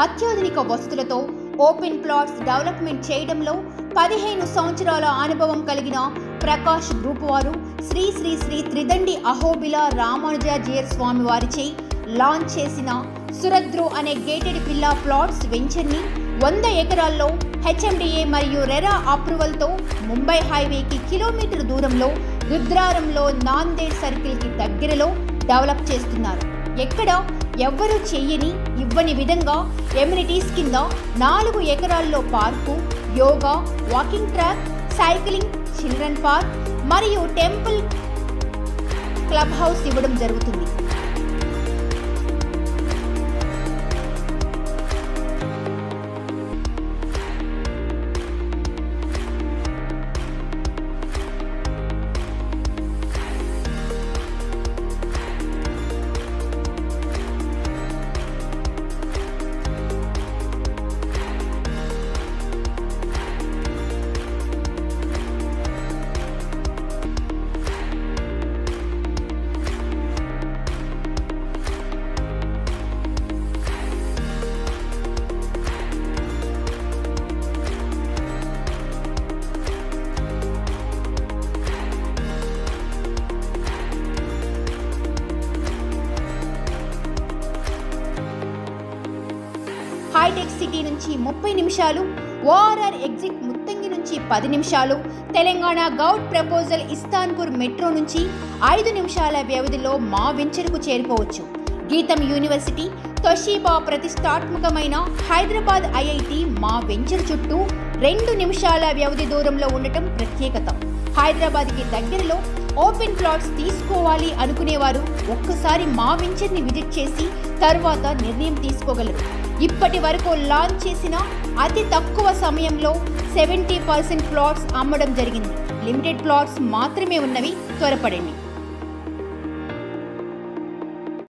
అత్యాధునిక వసతులతో open plots development చేయడంలో 15 సంవత్సరాల అనుభవం కలిగిన ప్రకాష్ గ్రూప్ వారు శ్రీ శ్రీ శ్రీ త్రిదండి అహోబిల రామానుజాచార్య స్వామి వారిచే లాంచ్ చేసిన సురద్రు అనే గేటెడ్ విల్లా ప్లాట్స్ వెంచర్ని 100 ఎకరాల్లో హెచ్ఎండిఏ మరియు రెరా అప్రూవల్తో ముంబై హైవేకి కిలోమీటర్ దూరంలో రుద్రారంలో నాందేడ్ సర్కిల్కి దగ్గరలో డెవలప్ చేస్తున్నారు. ఎక్కడ ఎవ్వరూ చెయ్యని ఇవ్వని విధంగా ఎమ్యూనిటీస్ కింద 4 ఎకరాల్లో park, yoga, walking track, cycling, children park మరియు టెంపుల్ క్లబ్ హౌస్ ఇవ్వడం జరుగుతుంది. హైటెక్ సిటీ నుంచి 30 నిమిషాలు, ఓఆర్ఆర్ ఎగ్జిట్ ముత్తంగి నుంచి 10 నిమిషాలు, తెలంగాణ గౌట్ ప్రపోజల్ ఇస్తాన్పూర్ మెట్రో నుంచి 5 నిమిషాల వ్యవధిలో మా వెంచర్కు చేరుకోవచ్చు. గీతం యూనివర్సిటీ, తొషీబా ప్రతిష్టాత్మకమైన హైదరాబాద్ ఐఐటి మా వెంచర్ చుట్టూ 2 నిమిషాల వ్యవధి దూరంలో ఉండటం ప్రత్యేకత. హైదరాబాద్కి దగ్గరలో ఓపెన్ ప్లాట్స్ తీసుకోవాలి అనుకునేవారు ఒక్కసారి మా వెంచర్ని విజిట్ చేసి తర్వాత నిర్ణయం తీసుకోగలరు. ఇప్పటి వరకు లాంచ్ చేసిన అతి తక్కువ సమయంలో 70% ప్లాట్స్ అమ్మడం జరిగింది. లిమిటెడ్ ప్లాట్స్ మాత్రమే ఉన్నవి, త్వరపడండి.